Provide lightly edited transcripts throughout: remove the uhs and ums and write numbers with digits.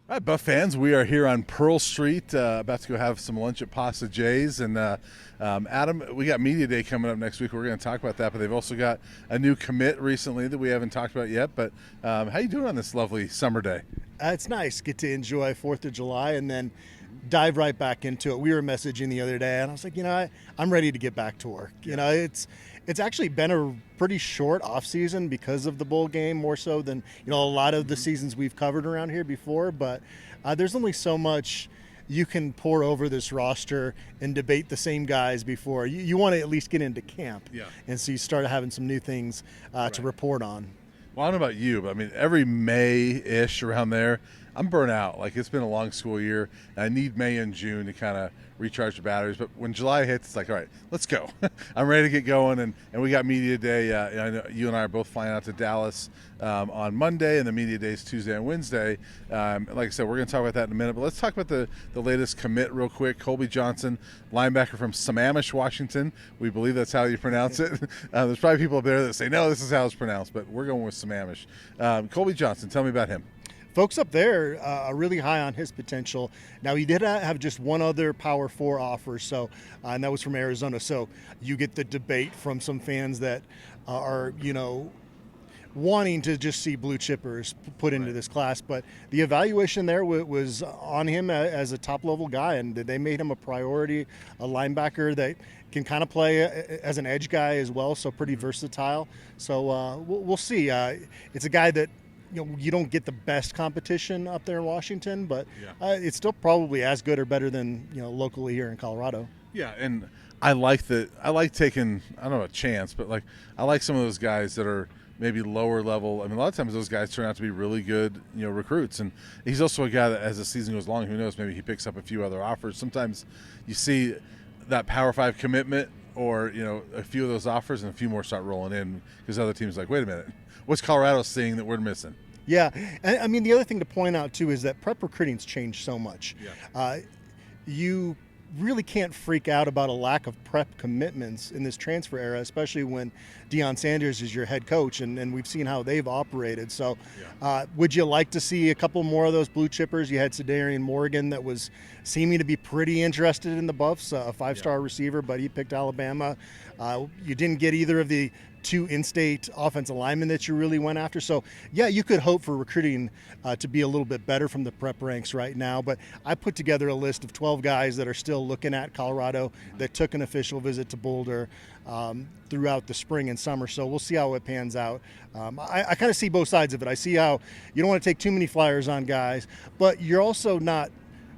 All right, Buff fans, we are here on Pearl Street, about to go have some lunch at Pasta J's. And Adam, we got Media Day coming up next week. We're going to talk about that, but they've also got a new commit recently that we haven't talked about yet. But how you doing on this lovely summer day? It's nice. Get to enjoy 4th of July and then dive right back into it. We were messaging the other day, and I was like, I'm ready to get back to work. It's actually been a pretty short off season because of the bowl game, more so than a lot of the seasons we've covered around here before. But there's only so much you can pour over this roster and debate the same guys before. You want to at least get into camp, and so you start having some new things to report on. Well, I don't know about you, but I mean, every May-ish around there, I'm burnt out. Like, it's been a long school year, and I need May and June to kind of recharge the batteries. But when July hits, it's like, all right, let's go. I'm ready to get going, and we got Media Day. I know you and I are both flying out to Dallas on Monday, and the Media Day is Tuesday and Wednesday. Like I said, we're going to talk about that in a minute, but let's talk about the latest commit real quick. Colby Johnson, linebacker from Sammamish, Washington. We believe that's how you pronounce it. There's probably people up there that say, no, this is how it's pronounced, but we're going with Sammamish. Colby Johnson, tell me about him. Folks up there are really high on his potential. Now, he did have just one other Power 4 offer, so and that was from Arizona. So you get the debate from some fans that are, wanting to just see blue chippers put into this class. But the evaluation there was on him as a top-level guy, and they made him a priority, a linebacker that can kind of play as an edge guy as well, so pretty versatile. So we'll see. It's a guy that you don't get the best competition up there in Washington, but it's still probably as good or better than locally here in Colorado. Yeah, and I like taking, I don't know, a chance, but I like some of those guys that are maybe lower level. I mean, a lot of times those guys turn out to be really good, recruits. And he's also a guy that, as the season goes along, who knows, maybe he picks up a few other offers. Sometimes you see that Power 5 commitment or, a few of those offers and a few more start rolling in because other teams are like, wait a minute, what's Colorado seeing that we're missing? Yeah, and I mean, the other thing to point out, too, is that prep recruiting's changed so much. Yeah. You really can't freak out about a lack of prep commitments in this transfer era, especially when Deion Sanders is your head coach, and we've seen how they've operated. So would you like to see a couple more of those blue chippers? You had Sedarian Morgan that was seeming to be pretty interested in the Buffs, a five-star receiver, but he picked Alabama. You didn't get either of the two in-state offensive linemen that you really went after. So, you could hope for recruiting to be a little bit better from the prep ranks right now. But I put together a list of 12 guys that are still looking at Colorado that took an official visit to Boulder throughout the spring and summer. So we'll see how it pans out. I kind of see both sides of it. I see how you don't want to take too many flyers on guys, but you're also not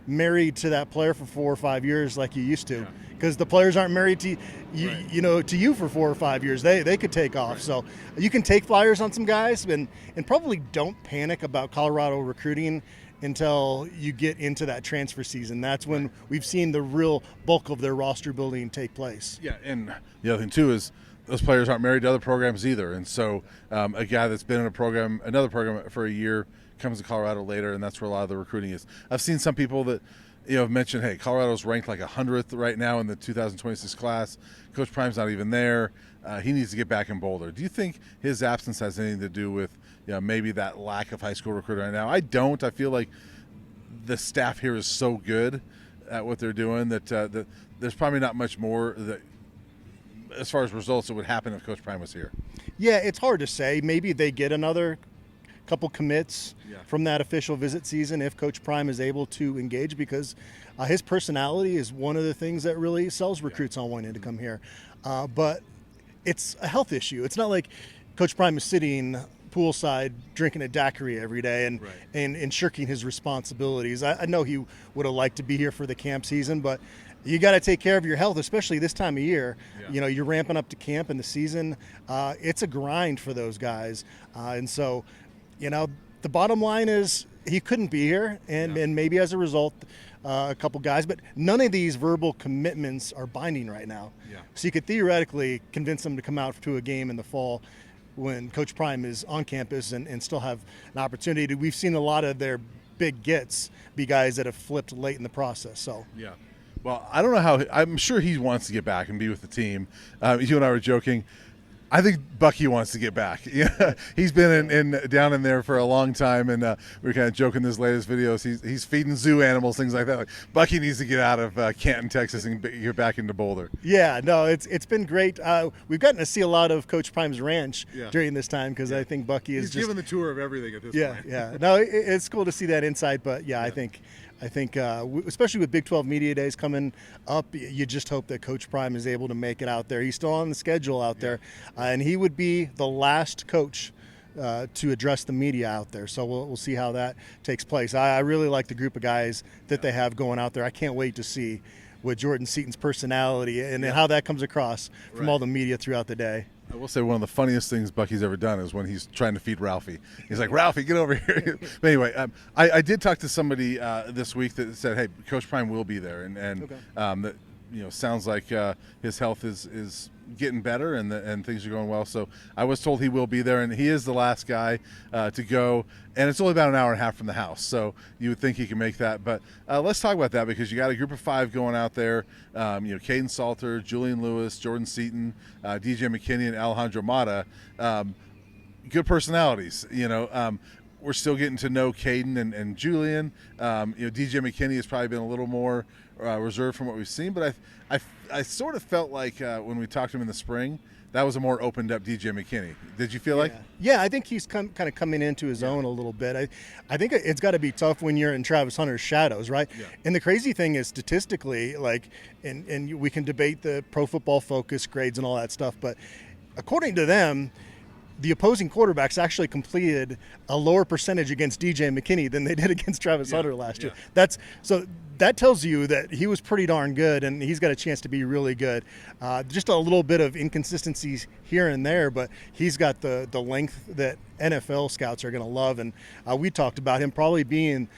married to that player for 4 or 5 years like you used to. Because the players aren't married to you, to you for 4 or 5 years. They could take off. Right. So you can take flyers on some guys and probably don't panic about Colorado recruiting until you get into that transfer season. That's when we've seen the real bulk of their roster building take place. Yeah, and the other thing too is those players aren't married to other programs either. And so a guy that's been in another program for a year comes to Colorado later, and that's where a lot of the recruiting is. I've seen some people that have mentioned, hey, Colorado's ranked like 100th right now in the 2026 class. Coach Prime's not even there. He needs to get back in Boulder. Do you think his absence has anything to do with maybe that lack of high school recruiting right now? I don't. I feel like the staff here is so good at what they're doing that there's probably not much more that, as far as results, that would happen if Coach Prime was here. Yeah, it's hard to say. Maybe they get another couple commits from that official visit season if Coach Prime is able to engage, because his personality is one of the things that really sells recruits on wanting to come here. But it's a health issue. It's not like Coach Prime is sitting poolside drinking a daiquiri every day and shirking his responsibilities. I know he would have liked to be here for the camp season, but you got to take care of your health, especially this time of year. You're ramping up to camp in the season. It's a grind for those guys. And so, the bottom line is he couldn't be here, and maybe as a result, a couple guys. But none of these verbal commitments are binding right now. So you could theoretically convince them to come out to a game in the fall when Coach Prime is on campus and still have an opportunity. We've seen a lot of their big gets be guys that have flipped late in the process. So well, I don't know how. I'm sure he wants to get back and be with the team. You and I were joking. I think Bucky wants to get back. Yeah, he's been in down in there for a long time, and we were kind of joking in his latest videos. He's feeding zoo animals, things like that. Like, Bucky needs to get out of Canton, Texas, and get back into Boulder. Yeah, no, it's been great. We've gotten to see a lot of Coach Prime's ranch during this time because I think Bucky is he's giving the tour of everything at this point. Yeah. No, it's cool to see that insight, but I think especially with Big 12 Media Days coming up, you just hope that Coach Prime is able to make it out there. He's still on the schedule out there, and he would be the last coach to address the media out there. So we'll see how that takes place. I really like the group of guys that they have going out there. I can't wait to see what Jordan Seaton's personality and how that comes across from all the media throughout the day. I will say one of the funniest things Bucky's ever done is when he's trying to feed Ralphie. He's like, Ralphie, get over here. But anyway, I did talk to somebody this week that said, hey, Coach Prime will be there. And that sounds like his health is getting better and things are going well. So I was told he will be there, and he is the last guy to go. And it's only about an hour and a half from the house, so you would think he can make that. But let's talk about that because you got a group of 5 going out there. Caden Salter, Julian Lewis, Jordan Seaton, DJ McKinney, and Alejandro Mata. Good personalities, we're still getting to know Caden and Julian. DJ McKinney has probably been a little more reserved from what we've seen, but I sort of felt like when we talked to him in the spring, that was a more opened up DJ McKinney. Did you feel like? Yeah, I think he's kind of coming into his own a little bit. I think it's got to be tough when you're in Travis Hunter's shadows, right? Yeah. And the crazy thing is statistically, and we can debate the Pro Football Focus grades and all that stuff, but according to them, the opposing quarterbacks actually completed a lower percentage against DJ McKinney than they did against Travis Hunter last year. That tells you that he was pretty darn good, and he's got a chance to be really good. Just a little bit of inconsistencies here and there, but he's got the length that NFL scouts are going to love. And we talked about him probably being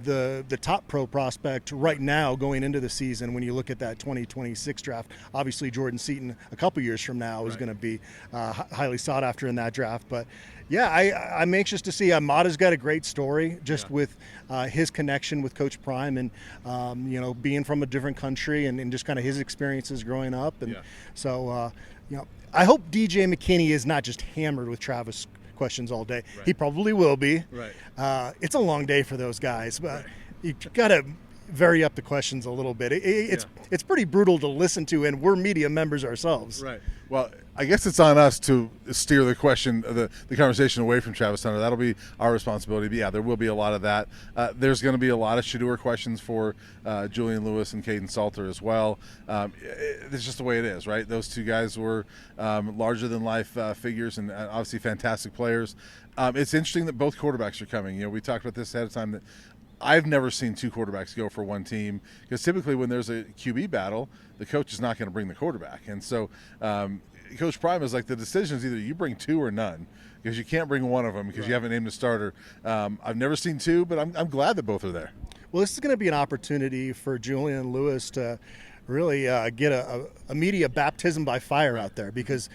the top pro prospect right now going into the season when you look at that 2026 draft. Obviously, Jordan Seaton a couple years from now is going to be highly sought after in that draft. But I'm anxious to see. Mata's got a great story just with his connection with Coach Prime and being from a different country and just kind of his experiences growing up. And so I hope DJ McKinney is not just hammered with Travis questions all day. He probably will be. It's a long day for those guys, but you got to vary up the questions a little bit. It's pretty brutal to listen to, and we're media members ourselves. Right. Well, I guess it's on us to steer the question, the conversation away from Travis Hunter. That'll be our responsibility. But yeah, there will be a lot of that. There's going to be a lot of Shador questions for Julian Lewis and Caden Salter as well. It's just the way it is, right? Those two guys were larger-than-life figures and obviously fantastic players. It's interesting that both quarterbacks are coming. We talked about this ahead of time that I've never seen 2 quarterbacks go for one team because typically when there's a QB battle, the coach is not going to bring the quarterback. And so Coach Prime is like, the decision is either you bring 2 or none because you can't bring one of them because you haven't named a starter. I've never seen 2, but I'm glad that both are there. Well, this is going to be an opportunity for Julian Lewis to really get a media baptism by fire out there because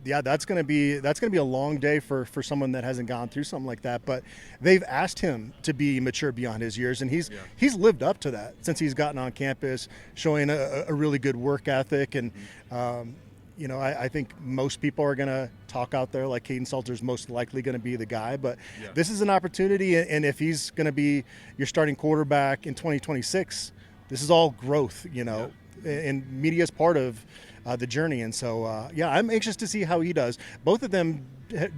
that's going to be a long day for someone that hasn't gone through something like that. But they've asked him to be mature beyond his years, and he's lived up to that since he's gotten on campus, showing a really good work ethic. And I think most people are going to talk out there like Caden Salter's most likely going to be the guy. But this is an opportunity, and if he's going to be your starting quarterback in 2026, this is all growth, and media is part of the journey. And so, I'm anxious to see how he does. Both of them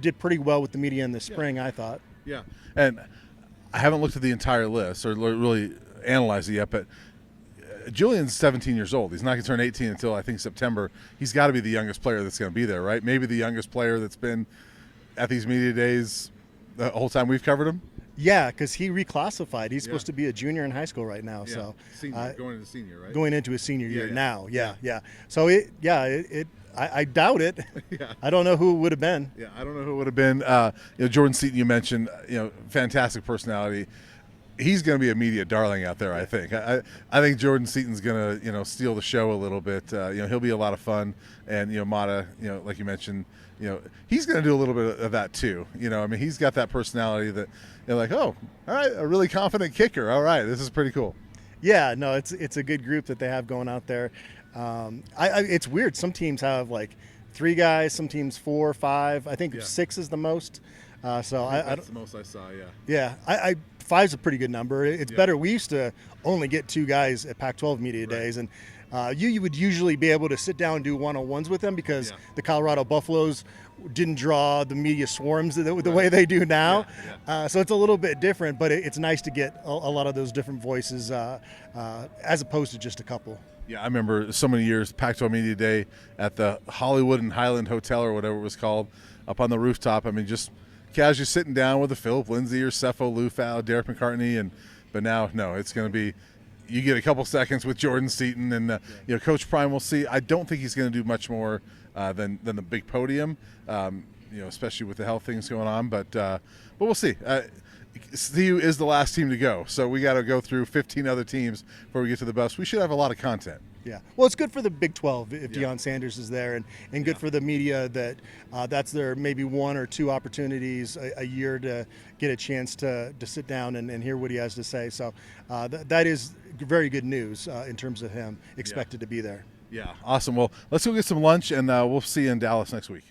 did pretty well with the media in the spring, I thought. Yeah, and I haven't looked at the entire list or really analyzed it yet, but Julian's 17 years old. He's not going to turn 18 until, I think, September. He's got to be the youngest player that's going to be there, right? Maybe the youngest player that's been at these media days the whole time we've covered him. Yeah, because he reclassified. He's supposed to be a junior in high school right now. Yeah. So senior, going into senior, right? Going into his senior year now. Yeah. So I doubt it. I don't know who it would have been. Yeah, I don't know who it would have been. Jordan Seaton, you mentioned, fantastic personality. He's going to be a media darling out there, I think. I think Jordan Seaton's going to, steal the show a little bit. He'll be a lot of fun. And, Mata, like you mentioned, he's going to do a little bit of that too. He's got that personality that you're like, oh, all right, a really confident kicker. All right, this is pretty cool. Yeah, no, it's a good group that they have going out there. It's weird. Some teams have like 3 guys, some teams 4, 5. I think Yeah. 6 is the most. So That's the most I saw. I 5's a pretty good number. It's Yeah. better. We used to only get 2 guys at Pac-12 media days, and you would usually be able to sit down and do one-on-ones with them because Yeah. the Colorado Buffaloes didn't draw the media swarms the way they do now. So it's a little bit different, but it's nice to get a lot of those different voices as opposed to just a couple. Yeah, I remember so many years, Pac-12 Media Day at the Hollywood and Highland Hotel or whatever it was called, up on the rooftop. I mean, just casually sitting down with a Philip Lindsay or Cepho Lufau, Derek McCartney, but now, no, it's going to be, you get a couple seconds with Jordan Seaton and Coach Prime. We'll see. I don't think he's going to do much more than the big podium, especially with the health things going on. But we'll see. CU is the last team to go, so we got to go through 15 other teams before we get to the Buffs. We should have a lot of content. Yeah, well, it's good for the Big 12 if Deion Sanders is there, and good for the media that that's their maybe 1 or 2 opportunities a year to get a chance to sit down and hear what he has to say. So that is very good news in terms of him expected to be there. Yeah, awesome. Well, let's go get some lunch, and we'll see you in Dallas next week.